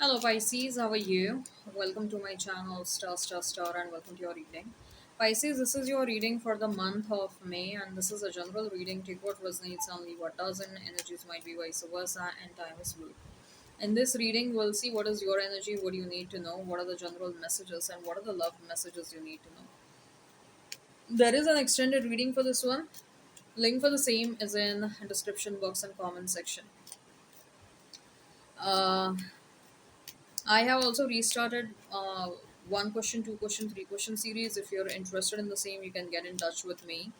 Hello Pisces, how are you? Welcome to my channel Star, and welcome to your reading. Pisces, this is your reading for the month of May, and this is a general reading. Take what resonates and leave what doesn't. Energies might be vice versa, and time is fluid. In this reading, we'll see what is your energy, what do you need to know, what are the general messages, and what are the love messages you need to know. There is an extended reading for this one. Link for the same is in description box and comment section. Uh, I have also restarted one question, two question, three question series. If you're interested in the same, you can get in touch with me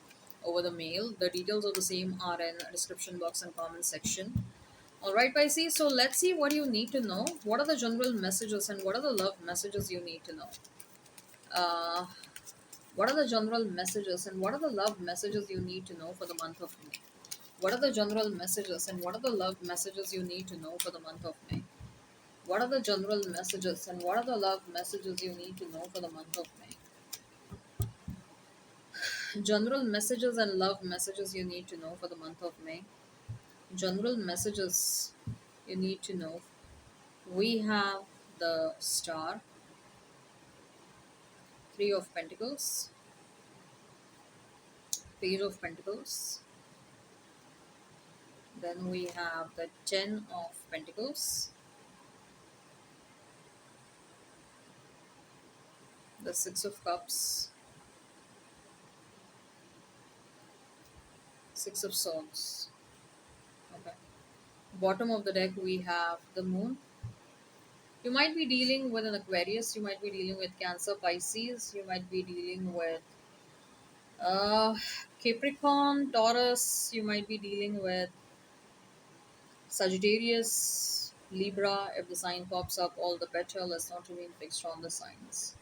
over the mail. The details of the same are in description box and comment section. All right, Pisces. So let's see what you need to know. What are the general messages and what are the love messages you need to know? Uh, what are the general messages and what are the love messages you need to know for the month of May? What are the general messages and what are the love messages you need to know for the month of May? What are the general messages and what are the love messages you need to know for the month of May? General messages and love messages you need to know for the month of May. General messages you need to know. We have the Star, Three of Pentacles, Page of Pentacles. Then we have the Ten of Pentacles, the Six of Cups, Six of Swords. Okay. Bottom of the deck we have the Moon. You might be dealing with an Aquarius, you might be dealing with Cancer, Pisces, you might be dealing with uh, Capricorn, Taurus, you might be dealing with Sagittarius, Libra. If the sign pops up, all the better. Let's not remain fixed on the signs.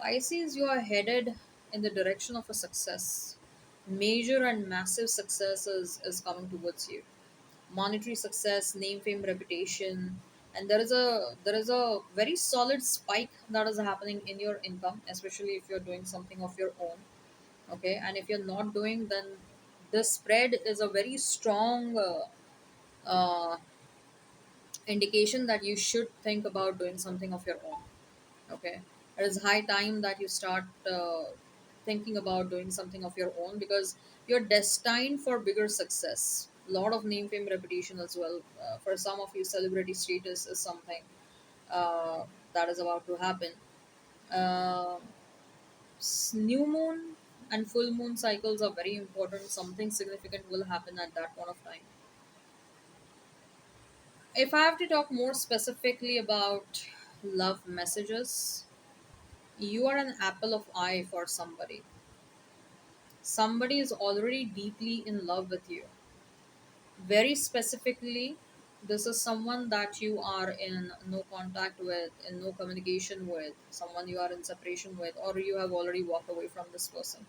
Pisces, you are headed in the direction of a success. Major and massive success is coming towards you. Monetary success, name, fame, reputation, and there is a very solid spike that is happening in your income, especially if you're doing something of your own. Okay, and if you're not doing, then the spread is a very strong uh, indication that you should think about doing something of your own. Okay, it is high time that you start thinking about doing something of your own because you're destined for bigger success. A lot of name, fame, reputation as well. For some of you, celebrity status is something uh, that is about to happen. uh, New moon and full moon cycles are very important. Something significant will happen at that point of time. If I have to talk more specifically about love messages, you are an apple of eye for somebody. Somebody is already deeply in love with you. Very specifically, this is someone that you are in no contact with, in no communication with, someone you are in separation with, or you have already walked away from this person.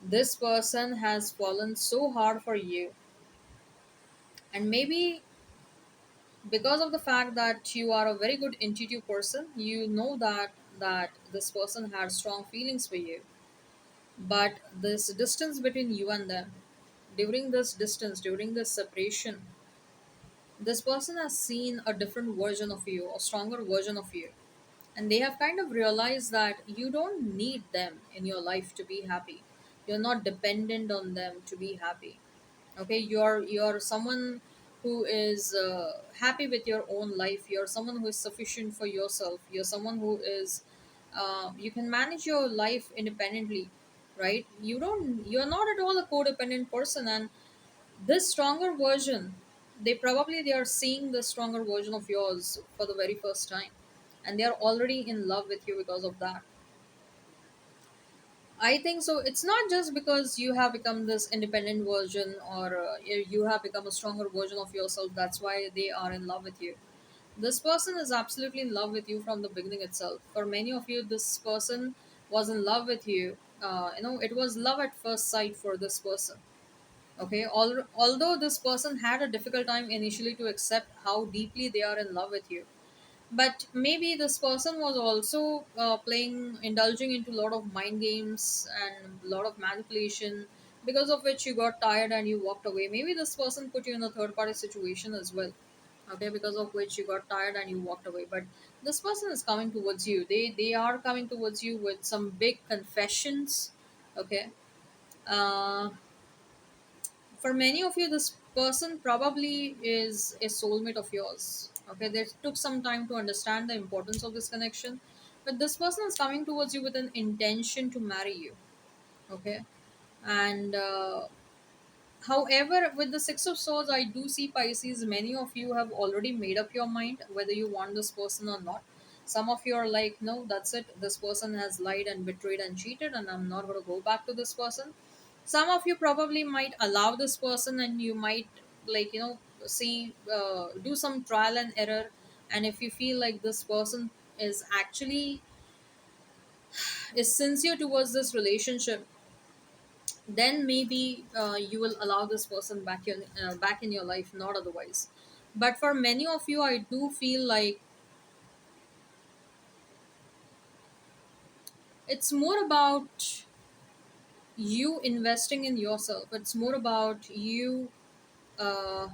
This person has fallen so hard for you, and maybe because of the fact that you are a very good intuitive person, you know that this person has strong feelings for you. But this distance between you and them, during this distance, during this separation, this person has seen a different version of you, a stronger version of you. And they have kind of realized that you don't need them in your life to be happy. You're not dependent on them to be happy. Okay, you're someone who is happy with your own life. You're someone who is sufficient for yourself. You're someone who is you can manage your life independently, right? You're not at all a codependent person. And this stronger version, they are seeing the stronger version of yours for the very first time, and they are already in love with you because of that. I think so. It's not just because you have become this independent version, or you have become a stronger version of yourself. That's why they are in love with you. This person is absolutely in love with you from the beginning itself. For many of you, this person was in love with you. It was love at first sight for this person. Okay, although this person had a difficult time initially to accept how deeply they are in love with you, but maybe this person was also indulging into a lot of mind games and a lot of manipulation, because of which you got tired and you walked away. Maybe this person put you in a third party situation as well. okay, because of which you got tired and you walked away. But this person is coming towards you. They are coming towards you with some big confessions, okay. uh, for many of you, this person probably is a soulmate of yours, okay. They took some time to understand the importance of this connection, but this person is coming towards you with an intention to marry you, okay. And however, with the Six of Swords, I do see Pisces. Many of you have already made up your mind whether you want this person or not. Some of you are like, no, that's it. This person has lied and betrayed and cheated, and I'm not going to go back to this person. Some of you probably might allow this person, and you might, like, see, do some trial and error. And if you feel like this person is actually is sincere towards this relationship, then maybe you will allow this person back in your life, not otherwise. But for many of you, I do feel like it's more about you investing in yourself. It's more about uh,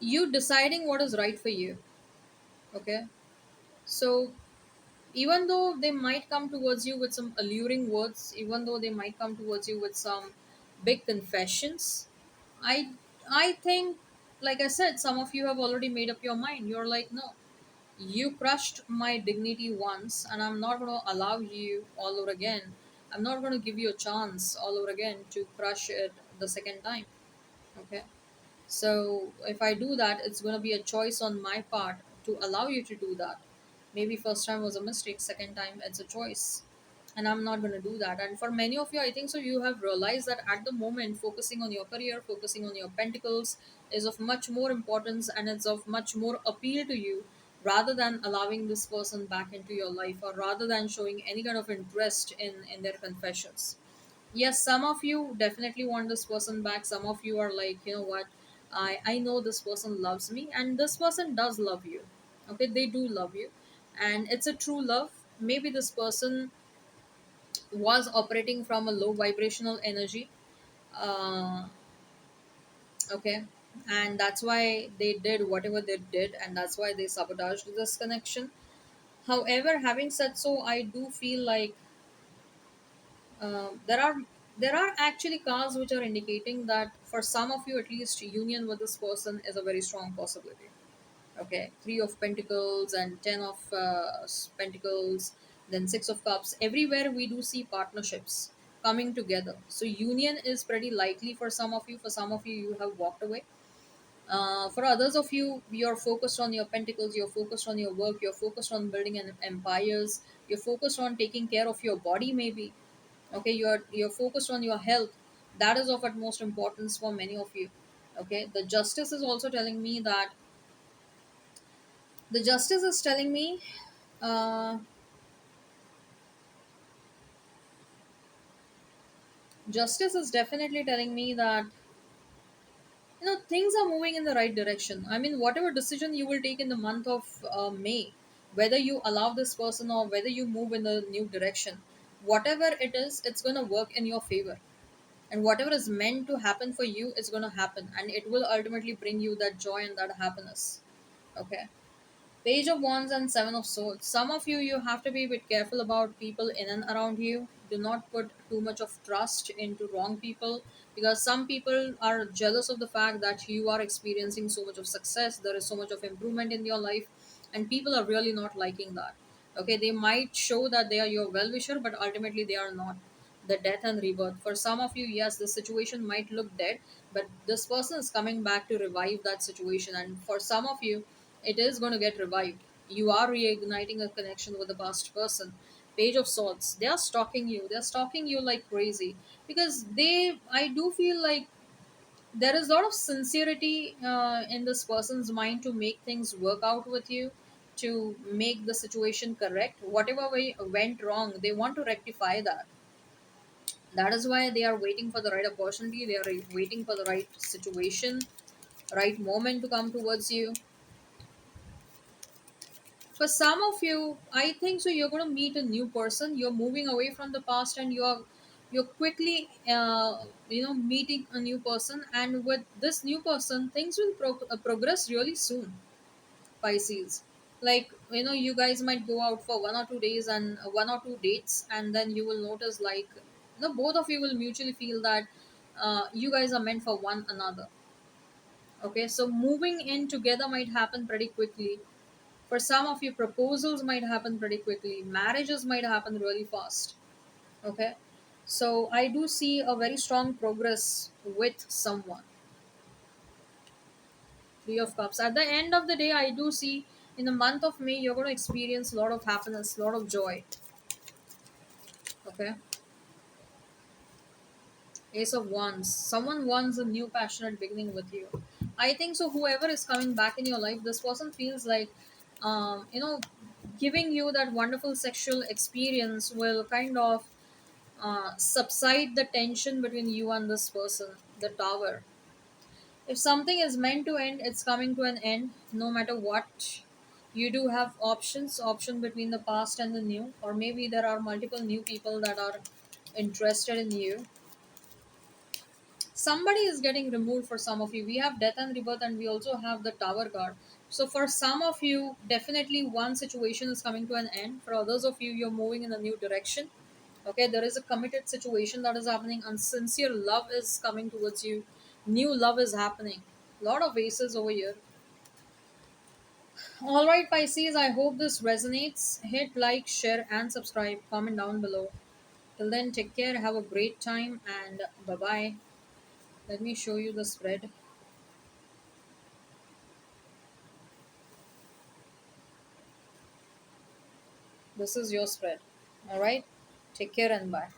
you deciding what is right for you, okay. So even though they might come towards you with some alluring words, even though they might come towards you with some big confessions, i I think, like I said, some of you have already made up your mind. You're like, no, you crushed my dignity once, and I'm not going to allow you all over again. I'm not going to give you a chance all over again to crush it the second time, okay. So if I do that, it's going to be a choice on my part to allow you to do that. Maybe first time was a mistake, second time it's a choice. And I'm not going to do that. And for many of you, I think so, you have realized that at the moment, focusing on your career, focusing on your pentacles is of much more importance, and it's of much more appeal to you, rather than allowing this person back into your life, or rather than showing any kind of interest in their confessions. Yes, some of you definitely want this person back. Some of you are like, you know what, I know this person loves me, and this person does love you, okay. They do love you, and it's a true love. Maybe this person was operating from a low vibrational energy, uh, okay, and that's why they did whatever they did, and that's why they sabotaged this connection. However, having said so, I do feel like there are actually cards which are indicating that for some of you, at least, union with this person is a very strong possibility, okay. Three of Pentacles and ten of Pentacles, then Six of Cups. Everywhere we do see partnerships coming together, so union is pretty likely for some of you. For some of you, you have walked away. For others of you, you're focused on your pentacles, you're focused on your work, you're focused on building an empires, you're focused on taking care of your body, maybe, okay. You're focused on your health. That is of utmost importance for many of you, okay. The justice is telling me, uh, justice is definitely telling me that, things are moving in the right direction. I mean, whatever decision you will take in the month of May, whether you allow this person or whether you move in the new direction, whatever it is, it's going to work in your favor. And whatever is meant to happen for you is going to happen, and it will ultimately bring you that joy and that happiness, okay. Page of Wands and Seven of Swords. Some of you, you have to be a bit careful about people in and around you. Do not put too much of trust into wrong people, because some people are jealous of the fact that you are experiencing so much of success. There is so much of improvement in your life, and people are really not liking that. Okay, they might show that they are your well wisher, but ultimately they are not. The death and rebirth. For some of you, yes, the situation might look dead, but this person is coming back to revive that situation. And for some of you, it is going to get revived. You are reigniting a connection with the past person. Page of Swords. They are stalking you. They're stalking you like crazy, because I do feel like there is a lot of sincerity in this person's mind to make things work out with you, to make the situation correct. Whatever way went wrong, they want to rectify that. That is why they are waiting for the right opportunity. They are waiting for the right situation, right moment to come towards you. For some of you, I think so, you're going to meet a new person. You're moving away from the past, and you're You're quickly meeting a new person, and with this new person things will progress really soon, Pisces. Like, you guys might go out for 1 or 2 days and 1 or 2 dates, and then you will notice, like, both of you will mutually feel that you guys are meant for one another. Okay, so moving in together might happen pretty quickly. For some of you, proposals might happen pretty quickly, marriages might happen really fast. Okay, so I do see a very strong progress with someone. Three of Cups. At the end of the day, I do see in the month of May, you're going to experience a lot of happiness, a lot of joy. Okay. Ace of Wands. Someone wants a new passionate beginning with you. I think so. Whoever is coming back in your life, this person feels like, giving you that wonderful sexual experience will kind of subside the tension between you and this person. The Tower. If something is meant to end, it's coming to an end no matter what. You do have option between the past and the new, or maybe there are multiple new people that are interested in you. Somebody is getting removed. For some of you, we have death and rebirth, and we also have the Tower card. So for some of you, definitely one situation is coming to an end. For others of you, you're moving in a new direction. Okay, there is a committed situation that is happening, and sincere love is coming towards you. New love is happening. Lot of aces over here. All right, Pisces, I hope this resonates. Hit like, share, and subscribe. Comment down below. Till then, take care, have a great time, and bye bye. Let me show you the spread. This is your spread. All right, take care and bye.